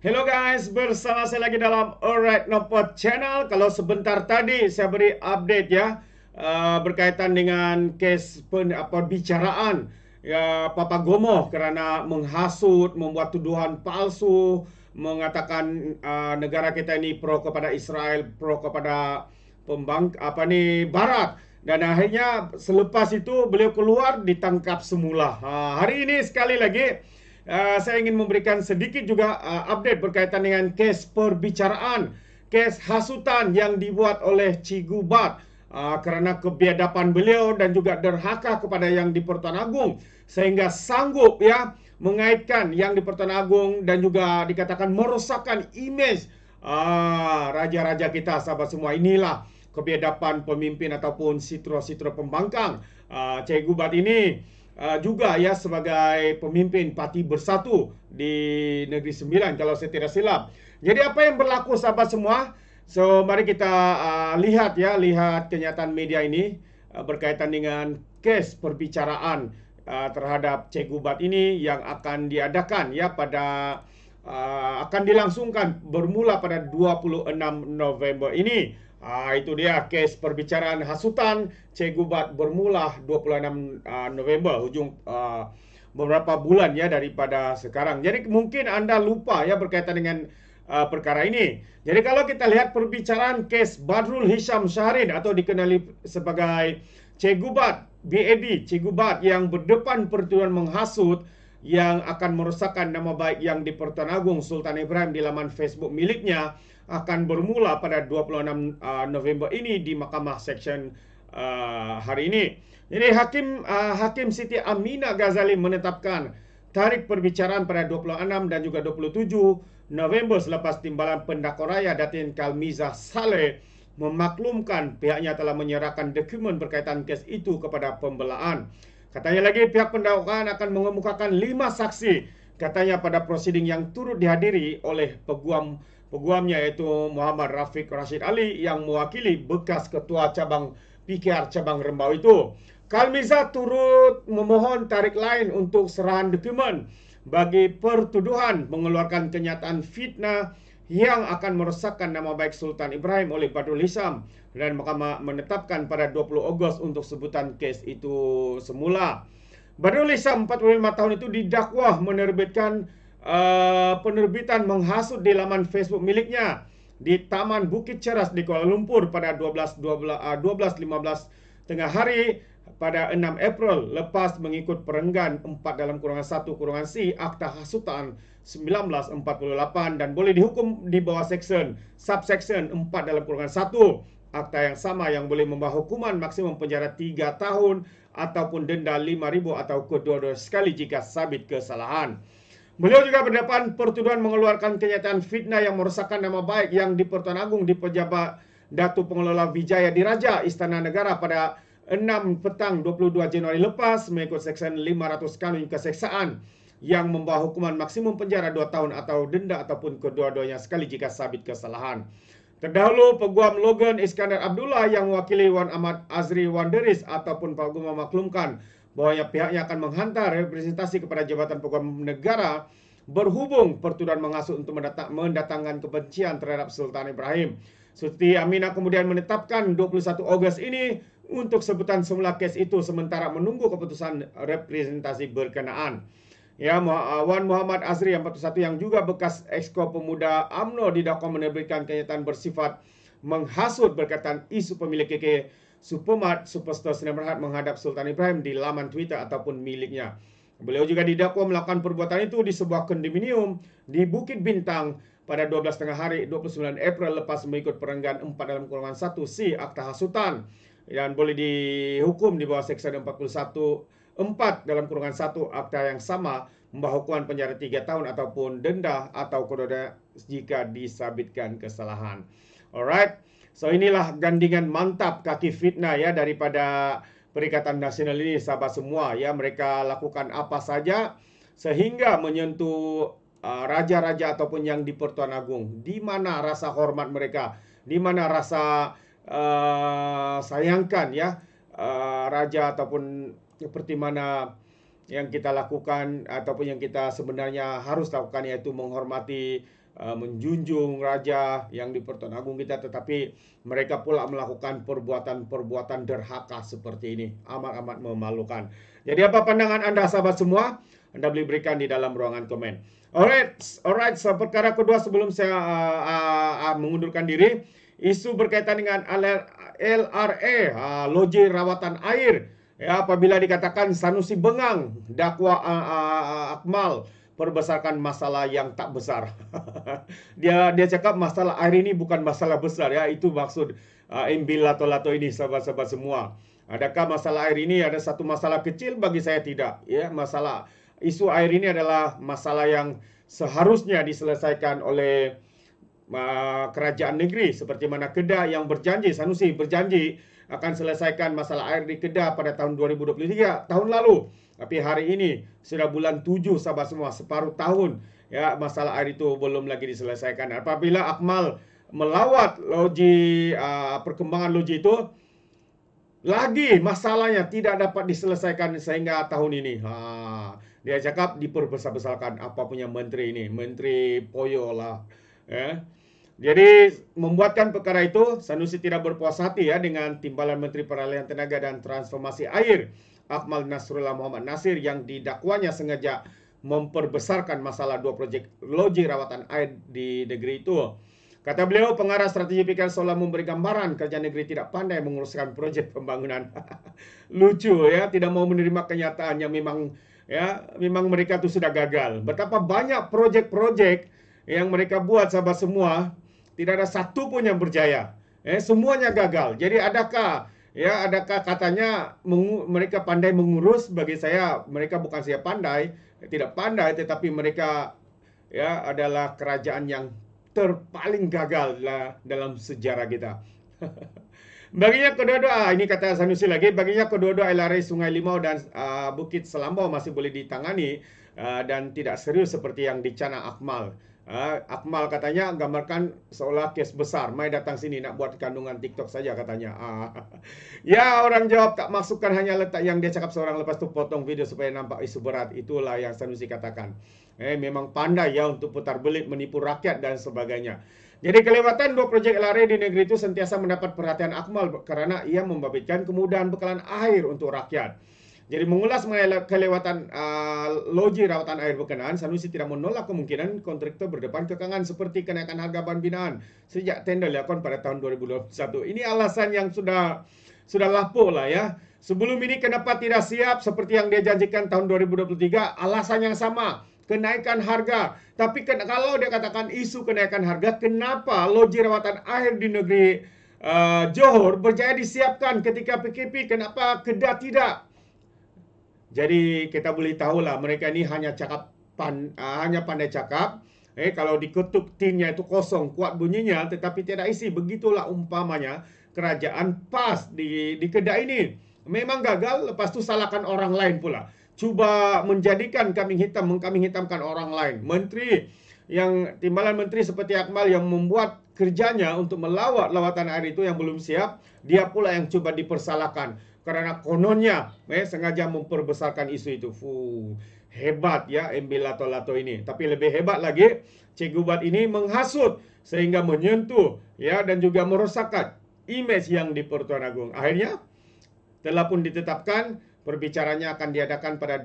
Hello guys, bersama saya lagi dalam Alright Nopot Channel. Kalau sebentar tadi saya beri update ya, berkaitan dengan kes perbicaraan ya, Papa Gomoh kerana menghasut, membuat tuduhan palsu, mengatakan negara kita ini pro kepada Israel, pro kepada Barat. Dan akhirnya selepas itu beliau keluar ditangkap semula. Hari ini sekali lagi saya ingin memberikan sedikit juga update berkaitan dengan kes perbicaraan, kes hasutan yang dibuat oleh Cikgu Bat kerana kebiadaban beliau dan juga derhaka kepada Yang di-Pertuan Agong sehingga sanggup ya mengaitkan Yang di-Pertuan Agong dan juga dikatakan merosakkan imej raja-raja kita, sahabat semua. Inilah kebiadaban pemimpin ataupun sitro-sitro pembangkang. Cikgu Bat ini juga ya sebagai pemimpin Parti Bersatu di Negeri Sembilan kalau saya tidak silap. Jadi apa yang berlaku, sahabat semua? So mari kita lihat kenyataan media ini berkaitan dengan kes perbicaraan terhadap Cikgu Bat ini yang akan diadakan ya pada akan dilangsungkan bermula pada 26 November ini. Itu dia kes perbicaraan hasutan Cikgu Bat bermula 26 November, hujung beberapa bulan ya daripada sekarang. Jadi mungkin anda lupa ya berkaitan dengan perkara ini. Jadi kalau kita lihat perbicaraan kes Badrul Hisham Shahrin atau dikenali sebagai Cikgu Bat, BAD, Cikgu Bat yang berdepan pertuduhan menghasut yang akan merosakkan nama baik Yang di-Pertuan Agong Sultan Ibrahim di laman Facebook miliknya, akan bermula pada 26 November ini di Mahkamah Seksyen hari ini. Jadi Hakim Siti Aminah Ghazali menetapkan tarikh perbicaraan pada 26 dan juga 27 November selepas timbalan pendakwa raya Datin Kalmizah Saleh memaklumkan pihaknya telah menyerahkan dokumen berkaitan kes itu kepada pembelaan. Katanya lagi pihak pendakwaan akan mengemukakan 5 saksi katanya pada prosiding yang turut dihadiri oleh peguamnya iaitu Muhammad Rafiq Rashid Ali yang mewakili bekas ketua cabang PKR cabang Rembau itu. Kalmizah turut memohon tarik lain untuk serahan dokumen bagi pertuduhan mengeluarkan kenyataan fitnah yang akan merosakkan nama baik Sultan Ibrahim oleh Badrul Hisham, dan mahkamah menetapkan pada 20 Ogos untuk sebutan kes itu semula. Badrul Hisham 45 tahun itu didakwa menerbitkan penerbitan menghasut di laman Facebook miliknya di Taman Bukit Ceras di Kuala Lumpur pada 12.15 tengah hari pada 6 April lepas mengikut perenggan 4/1/C Akta Hasutan 1948 dan boleh dihukum di bawah subsection 4/1 Akta yang sama yang boleh membawa hukuman maksimum penjara 3 tahun ataupun denda 5,000 atau kedua-dua sekali jika sabit kesalahan. Beliau juga berdepan pertuduhan mengeluarkan kenyataan fitnah yang merosakkan nama baik Yang di-Pertuan Agong di pejabat Datuk Pengelola Vijaya Diraja Istana Negara pada 6 petang 22 Januari lepas mengikut Seksyen 500 Kanun Keseksaan yang membawa hukuman maksimum penjara 2 tahun atau denda ataupun kedua-duanya sekali jika sabit kesalahan. Terdahulu Peguam Logan Iskandar Abdullah yang mewakili Wan Ahmad Azri Wanderis ataupun Pak Guma memaklumkan bahawa pihaknya akan menghantar representasi kepada Jabatan Peguam Negara berhubung pertuduhan menghasut untuk mendatangkan kebencian terhadap Sultan Ibrahim. Siti Aminah kemudian menetapkan 21 Ogos ini untuk sebutan semula kes itu sementara menunggu keputusan representasi berkenaan. Ya, Wan Muhammad Azri yang 41 yang juga bekas Exco Pemuda UMNO didakwa menerbitkan kenyataan bersifat menghasut berkaitan isu pemilik KK Supermart Superstore Sdn Bhd menghadap Sultan Ibrahim di laman Twitter ataupun miliknya. Beliau juga didakwa melakukan perbuatan itu di sebuah kondominium di Bukit Bintang pada 12 tengah hari 29 April lepas mengikut perenggan 4/1C Akta Hasutan dan boleh dihukum di bawah Seksyen 41(4)(1) Akta yang sama membawa hukuman penjara 3 tahun ataupun denda atau kedua jika disabitkan kesalahan. Alright. So inilah gandingan mantap kaki fitnah ya daripada Perikatan Nasional ini, sahabat semua ya. Mereka lakukan apa saja sehingga menyentuh raja-raja ataupun Yang di-Pertuan Agong. Di mana rasa hormat mereka? Di mana rasa sayangkan ya raja ataupun seperti mana yang kita lakukan ataupun yang kita sebenarnya harus lakukan, yaitu menghormati menjunjung raja yang di Pertuan Agung kita, tetapi mereka pula melakukan perbuatan-perbuatan derhaka seperti ini. Amat-amat memalukan. Jadi apa pandangan Anda sahabat semua? Anda boleh berikan di dalam ruangan komen. Alright. So, perkara kedua sebelum saya mengundurkan diri, isu berkaitan dengan LRA, loji rawatan air. Ya, apabila dikatakan Sanusi bengang dakwa Akmal perbesarkan masalah yang tak besar. dia cakap masalah air ini bukan masalah besar ya, itu maksud MB lato-lato ini sahabat-sahabat semua. Adakah masalah air ini ada satu masalah kecil? Bagi saya tidak. Ya, masalah isu air ini adalah masalah yang seharusnya diselesaikan oleh kerajaan negeri, seperti mana Kedah yang berjanji, Sanusi berjanji akan selesaikan masalah air di Kedah pada tahun 2023, tahun lalu. Tapi hari ini sudah bulan 7 sahabat semua, separuh tahun ya, masalah air itu belum lagi diselesaikan. Apabila Akmal melawat loji, perkembangan loji itu, lagi masalahnya tidak dapat diselesaikan sehingga tahun ini. Dia cakap diperbesar-besarkan apa punya menteri ini, Menteri Poyo lah. Jadi membuatkan perkara itu, Sanusi tidak berpuas hati ya dengan timbalan Menteri Peralihan Tenaga dan Transformasi Air Akmal Nasrullah Muhammad Nasir yang didakwanya sengaja memperbesarkan masalah 2 projek loji rawatan air di negeri itu. Kata beliau, pengarah strategi PKL seolah memberi gambaran kerja negeri tidak pandai menguruskan projek pembangunan. Lucu ya, tidak mau menerima kenyataan yang memang mereka itu sudah gagal. Betapa banyak projek-projek yang mereka buat sahabat semua, tidak ada satu pun yang berjaya. Semuanya gagal. Jadi adakah katanya mereka pandai mengurus? Bagi saya mereka bukan saja tidak pandai, tetapi mereka adalah kerajaan yang terpaling gagal dalam sejarah kita. Baginya kedua-dua, ini kata Sanusi lagi, baginya kedua-dua LRA Sungai Limau dan Bukit Selambau masih boleh ditangani dan tidak serius seperti yang dicana Akmal. Akmal katanya gambarkan seolah kes besar, mai datang sini nak buat kandungan TikTok saja katanya. Ya, orang jawab tak masukkan, hanya letak yang dia cakap seorang, lepas tu potong video supaya nampak isu berat. Itulah yang Sanusi katakan. Memang pandai ya untuk putar belit, menipu rakyat dan sebagainya. Jadi kelewatan 2 projek LRA di negeri itu sentiasa mendapat perhatian Akmal karena ia membabitkan kemudahan bekalan air untuk rakyat. Jadi mengulas mengenai kelewatan loji rawatan air berkenaan, Sanusi tidak menolak kemungkinan kontraktor berdepan kekangan seperti kenaikan harga bahan binaan sejak tender dilakukan pada tahun 2021. Ini alasan yang sudah lapuk lah ya. Sebelum ini kenapa tidak siap seperti yang dia janjikan tahun 2023? Alasan yang sama, kenaikan harga. Tapi kalau dia katakan isu kenaikan harga, kenapa loji rawatan air di negeri Johor berjaya disiapkan ketika PKP? Kenapa Kedah tidak? Jadi kita boleh tahulah mereka ini hanya pandai cakap. Kalau diketuk tinnya itu kosong, kuat bunyinya, tetapi tidak isi. Begitulah umpamanya kerajaan PAS di Kedah ini. Memang gagal, lepas tu salahkan orang lain pula. Cuba menjadikan mengkambing hitamkan orang lain. Timbalan menteri seperti Akmal yang membuat kerjanya untuk melawat lawatan air itu yang belum siap, dia pula yang coba dipersalahkan. Karena kononnya sengaja memperbesarkan isu itu. Hebat ya MB lato-lato ini. Tapi lebih hebat lagi, Cikgu Bat ini menghasut sehingga menyentuh ya dan juga merosakkan image yang di Pertuan Agung. Akhirnya telah pun ditetapkan perbicaranya akan diadakan pada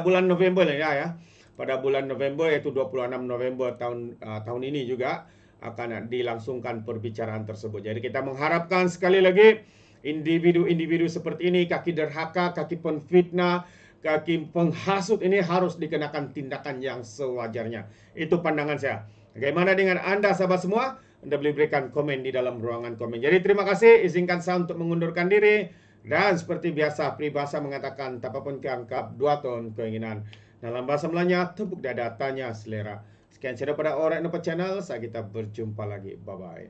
bulan November ya. Pada bulan November, yaitu 26 November tahun ini juga akan dilangsungkan perbicaraan tersebut. Jadi kita mengharapkan sekali lagi individu-individu seperti ini, kaki derhaka, kaki penfitnah, kaki penghasut ini harus dikenakan tindakan yang sewajarnya. Itu pandangan saya. Bagaimana dengan Anda sahabat semua? Anda boleh berikan komen di dalam ruangan komen. Jadi terima kasih, izinkan saya untuk mengundurkan diri. Dan seperti biasa, peribahasa mengatakan, tak apapun keangkap 2 ton keinginan. Dalam bahasa Melanya, tepuk dada, tanya selera. Sekian cerita pada Alright Nampak Channel. Kita berjumpa lagi. Bye-bye.